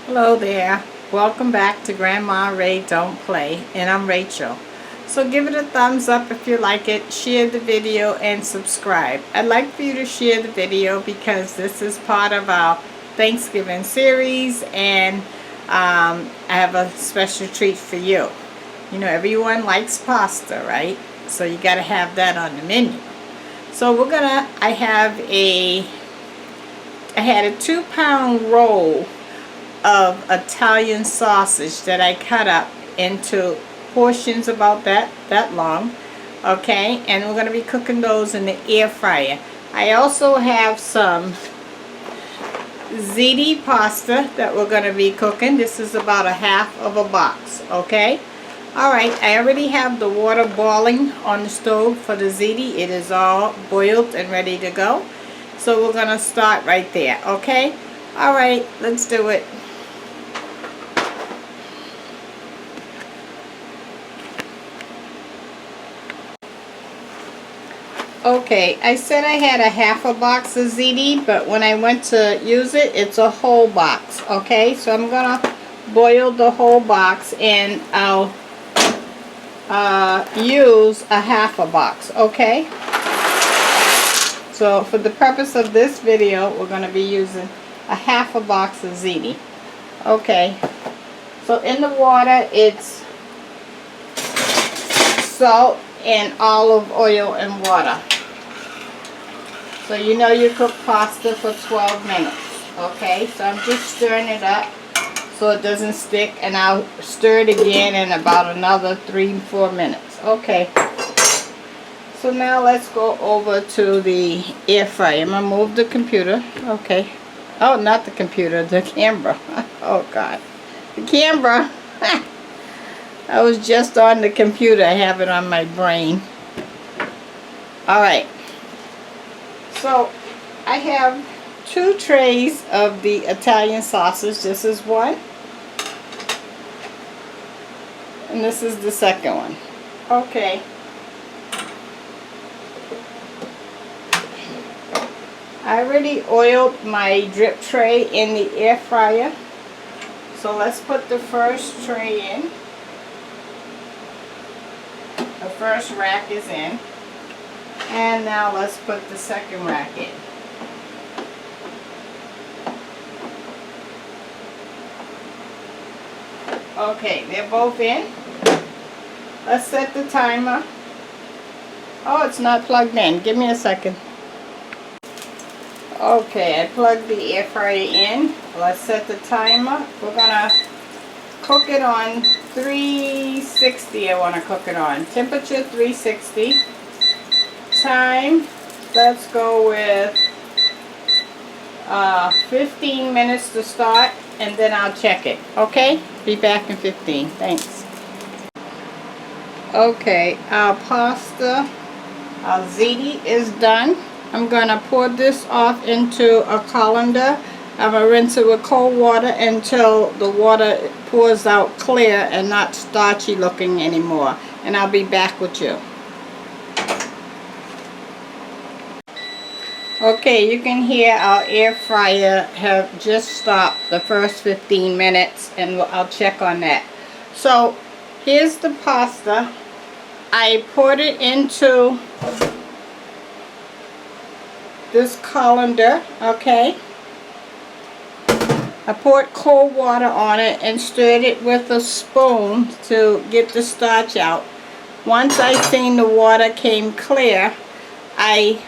Hello there. Welcome back to Grandma Ray Don't Play, and I'm Rachel. So give it a thumbs up if you like it, share the video, and subscribe. I'd like for you to share the video because this is part of our Thanksgiving series, and I have a special treat for you. You know, everyone likes pasta, right? So you got to have that on the menu. So I had a 2-pound roll of Italian sausage that I cut up into portions about that long, okay, and we're going to be cooking those in the air fryer. I also have some ziti pasta that we're going to be cooking. This is about a half of a box, okay. Alright, I already have the water boiling on the stove for the ziti. It is all boiled and ready to go, so we're going to start right there, okay. Alright, let's do it. Okay, I said I had a half a box of ziti, but when I went to use it, it's a whole box. Okay, so I'm gonna boil the whole box, and I'll use a half a box. Okay, so for the purpose of this video, we're gonna be using a half a box of ziti. Okay, so in the water, it's salt and olive oil and water. So you know you cook pasta for 12 minutes. Okay, so I'm just stirring it up so it doesn't stick, and I'll stir it again in about another 3-4 minutes. Okay, so now let's go over to the air fryer. I'm gonna move the computer. Okay, oh, not the computer, the camera. Oh God, the camera. I was just on the computer. I have it on my brain. Alright, so I have 2 trays of the Italian sausage. This is one, and this is the second one. Okay, I already oiled my drip tray in the air fryer, so let's put the first tray in. The first rack is in, and now let's put the second rack in. Okay, they're both in. Let's set the timer. Oh, it's not plugged in. Give me a second. Okay, I plugged the air fryer in. Let's set the timer. We're gonna cook it on 360. I want to cook it on. Temperature 360. Time, let's go with 15 minutes to start, and then I'll check it. Okay? Be back in 15. Thanks. Okay, our pasta, our ziti is done. I'm going to pour this off into a colander. I'm going to rinse it with cold water until the water pours out clear and not starchy looking anymore. And I'll be back with you. Okay, you can hear our air fryer have just stopped the first 15 minutes, and I'll check on that. So here's the pasta. I poured it into this colander, okay. I poured cold water on it and stirred it with a spoon to get the starch out. Once I seen the water came clear, I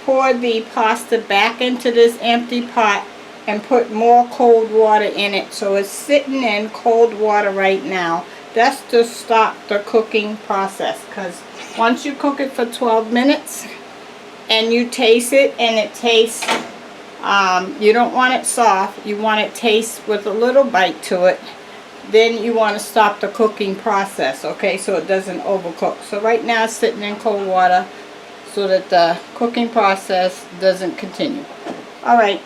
poured the pasta back into this empty pot and put more cold water in it. So it's sitting in cold water right now. That's to stop the cooking process, because once you cook it for 12 minutes and you taste it, and it tastes, you don't want it soft, you want it taste with a little bite to it, then you want to stop the cooking process, okay, so it doesn't overcook. So right now it's sitting in cold water so that the cooking process doesn't continue. Alright,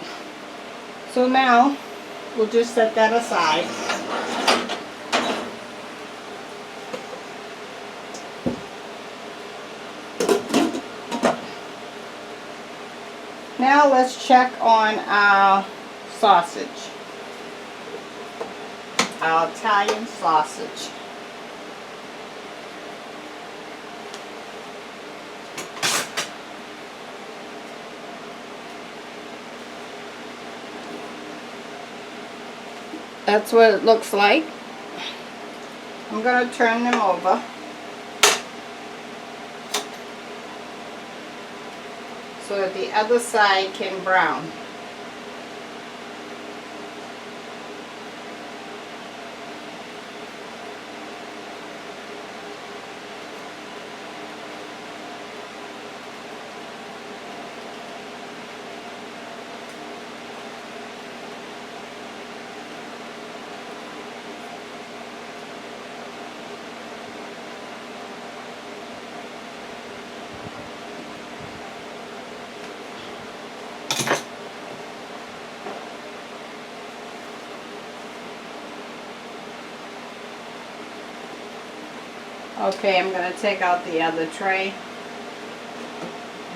so now we'll just set that aside. Now let's check on our sausage. Our Italian sausage. That's what it looks like. I'm going to turn them over. So that the other side can brown. Okay, I'm going to take out the other tray,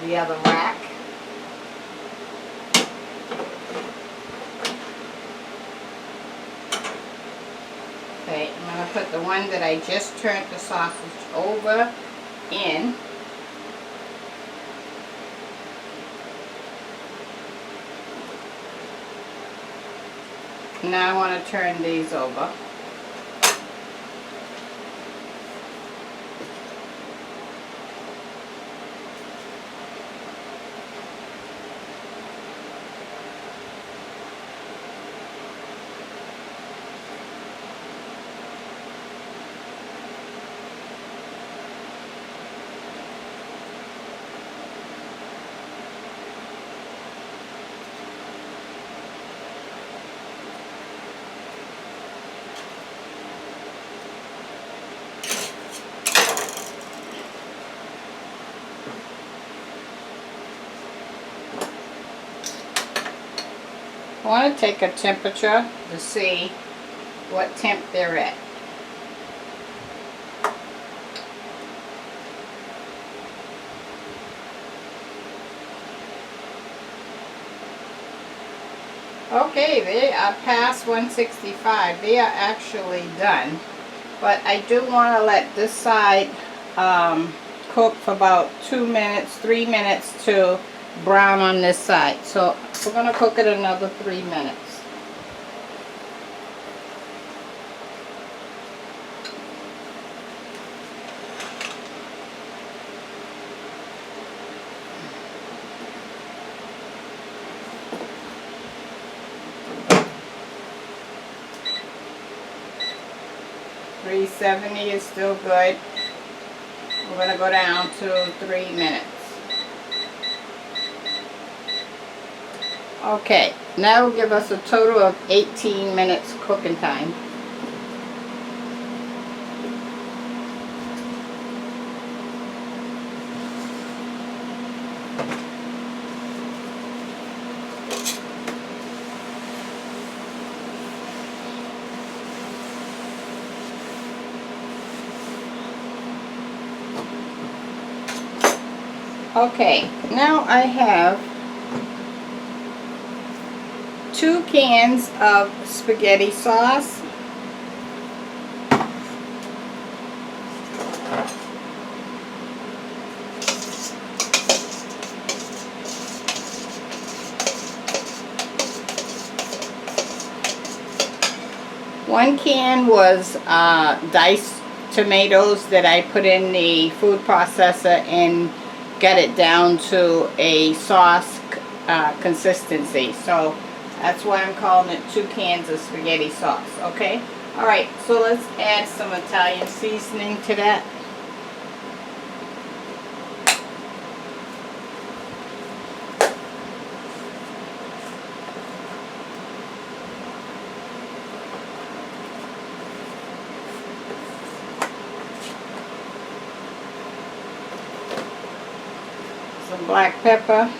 the other rack. Okay, I'm going to put the one that I just turned the sausage over in. Now I want to turn these over. I want to take a temperature to see what temp they're at. Okay, they are past 165. They are actually done. But I do want to let this side cook for about 2 minutes, 3 minutes to brown on this side. So we're going to cook it another 3 minutes. $370 is still good. We're going to go down to 3 minutes. Okay, that will give us a total of 18 minutes cooking time. Okay, now I have 2 cans of spaghetti sauce. One can was diced tomatoes that I put in the food processor and got it down to a sauce consistency. So that's why I'm calling it 2 cans of spaghetti sauce, okay? Alright, so let's add some Italian seasoning to that. Some black pepper.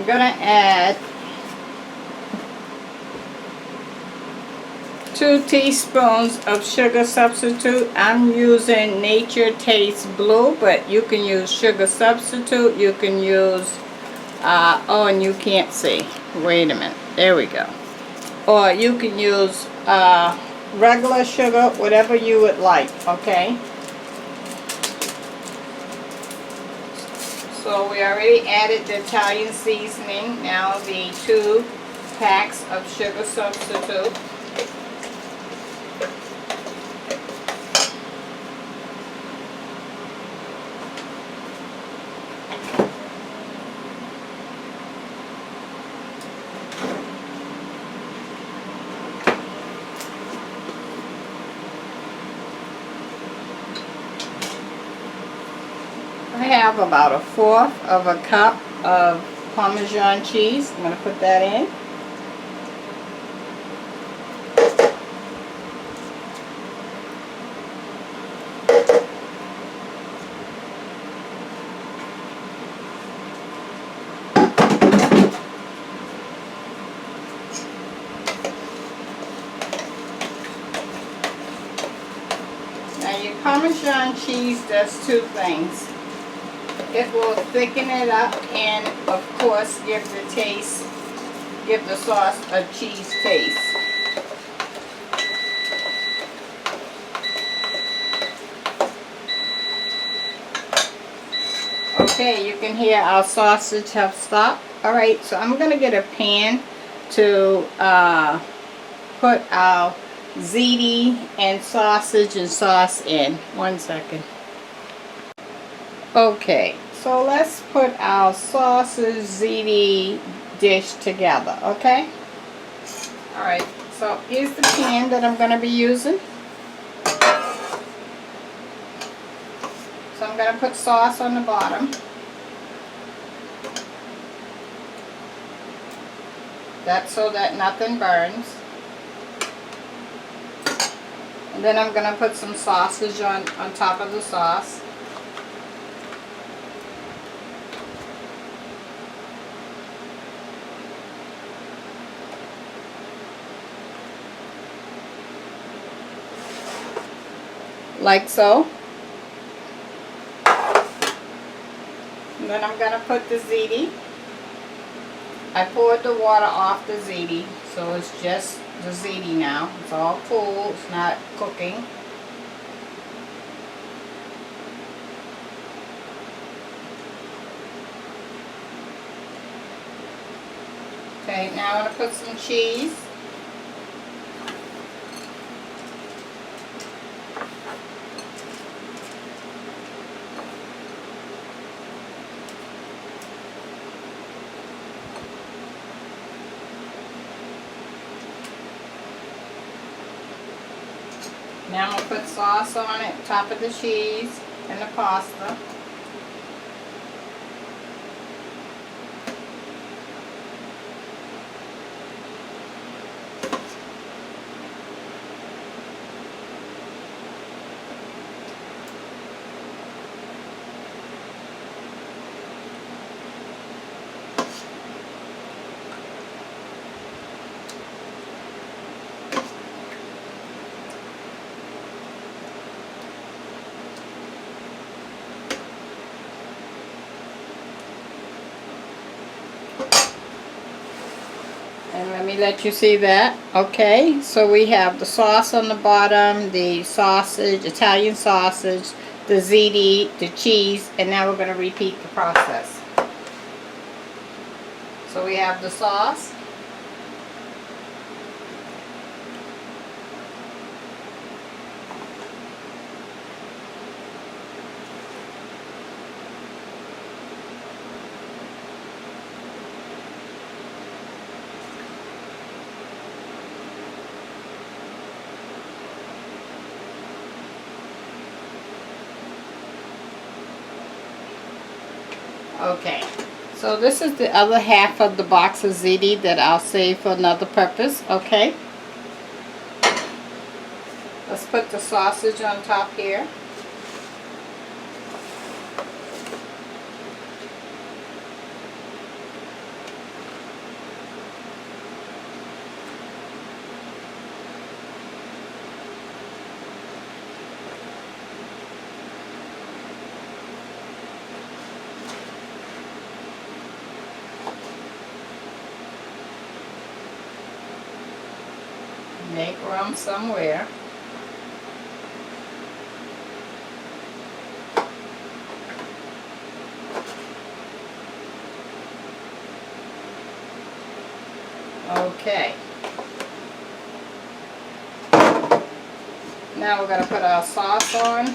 going to add 2 teaspoons of sugar substitute. I'm using Nature Taste Blue, but you can use sugar substitute. You can use, oh, and you can't see. Wait a minute. There we go. Or you can use regular sugar, whatever you would like, okay? So we already added the Italian seasoning. Now the 2 packs of sugar substitute. I have about 1/4 of a cup of Parmesan cheese. I'm going to put that in. Now your Parmesan cheese does 2 things. It will thicken it up and, of course, give the sauce a cheese taste. Okay, you can hear our sausage have stopped. Alright, so I'm going to get a pan to put our ziti and sausage and sauce in. 1 second. Okay, so let's put our sausage ziti dish together, okay? Alright, so here's the pan that I'm going to be using. So I'm going to put sauce on the bottom. That's so that nothing burns. And then I'm going to put some sausage on top of the sauce. Like so. And then I'm going to put the ziti. I poured the water off the ziti, so it's just the ziti now. It's all cool, it's not cooking. Okay, now I'm going to put some cheese. Now I'm going to put sauce on it, top of the cheese and the pasta. And let me let you see that. Okay, so we have the sauce on the bottom, the sausage, Italian sausage, the ziti, the cheese, and now we're going to repeat the process. So we have the sauce. Okay, so this is the other half of the box of ziti that I'll save for another purpose, okay? Let's put the sausage on top here. Make room somewhere. Okay. Now we're going to put our sauce on.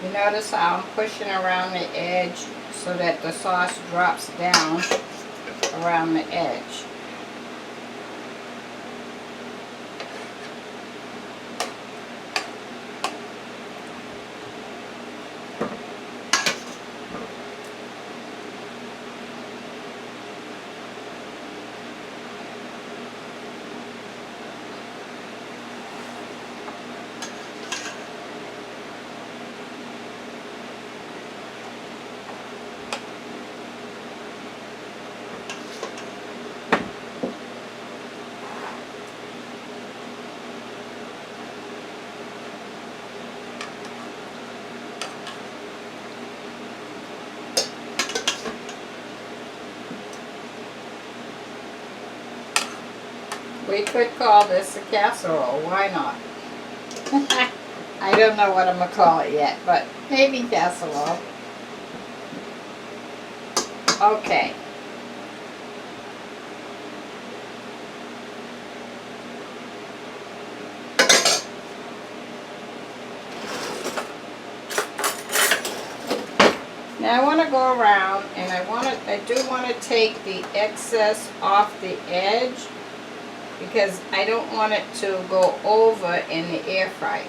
You notice how I'm pushing around the edge so that the sauce drops down around the edge. We could call this a casserole, why not? I don't know what I'm going to call it yet, but maybe casserole. Okay. Now I want to go around and I do want to take the excess off the edge because I don't want it to go over in the air fryer.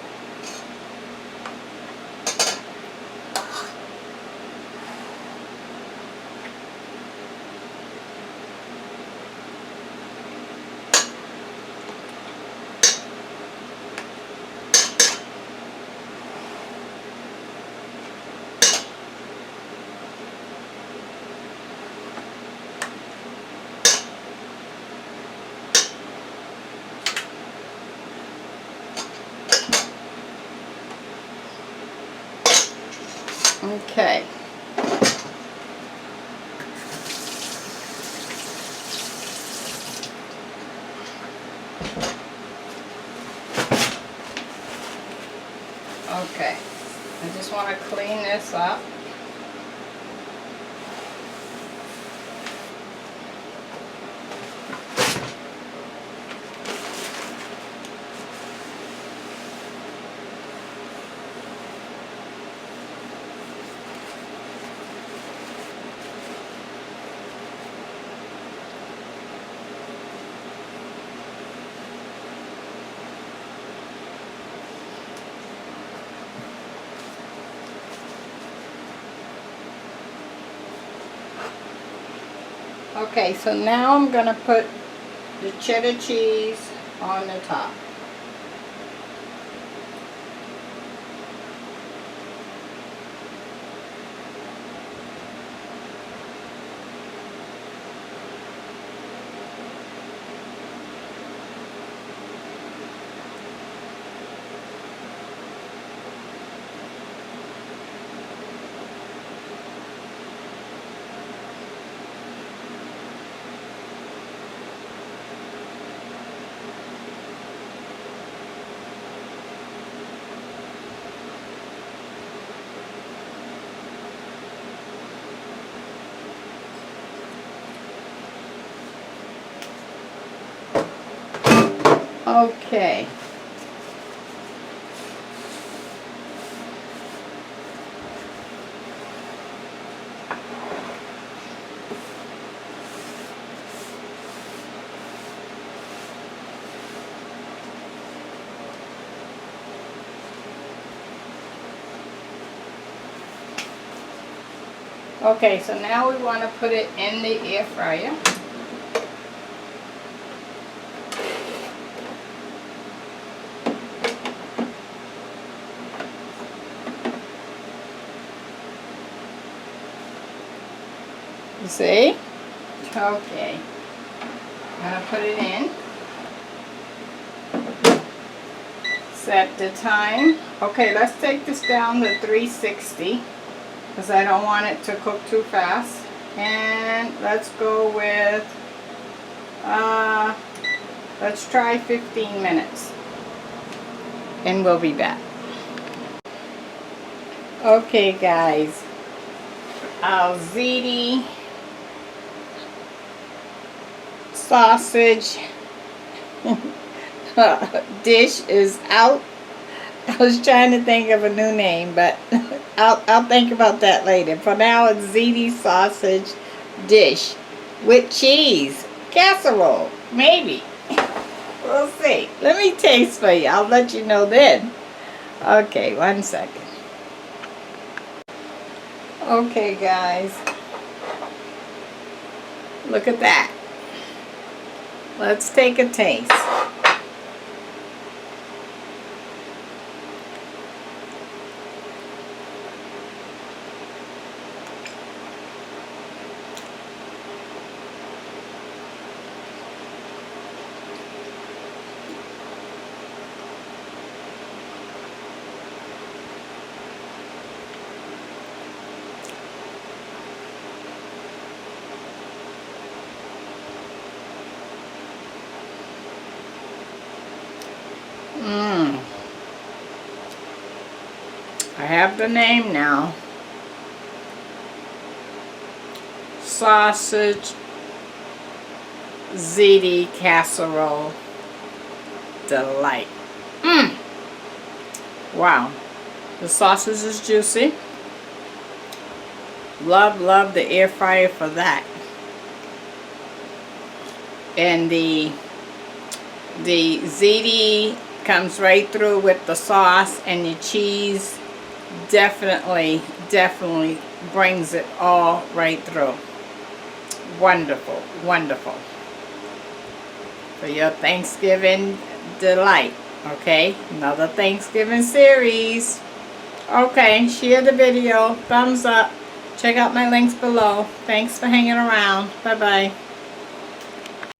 Okay. Okay. I just want to clean this up. Okay, so now I'm going to put the cheddar cheese on the top. Okay. Okay, so now we want to put it in the air fryer. You see? Okay. I'm going to put it in. Set the time. Okay, let's take this down to 360 because I don't want it to cook too fast. And let's go with, let's try 15 minutes. And we'll be back. Okay, guys. Our Ziti sausage dish is out. I was trying to think of a new name, but I'll think about that later. For now, it's Ziti sausage dish with cheese. Casserole, maybe. We'll see. Let me taste for you. I'll let you know then. Okay, 1 second. Okay, guys. Look at that. Let's take a taste. I have the name now. Sausage Ziti Casserole Delight. Wow. The sausage is juicy. Love the air fryer for that. And the Ziti comes right through with the sauce, and the cheese definitely brings it all right through. Wonderful, wonderful. For your Thanksgiving delight. Okay, another Thanksgiving series. Okay, share the video, thumbs up, check out my links below. Thanks for hanging around. Bye bye.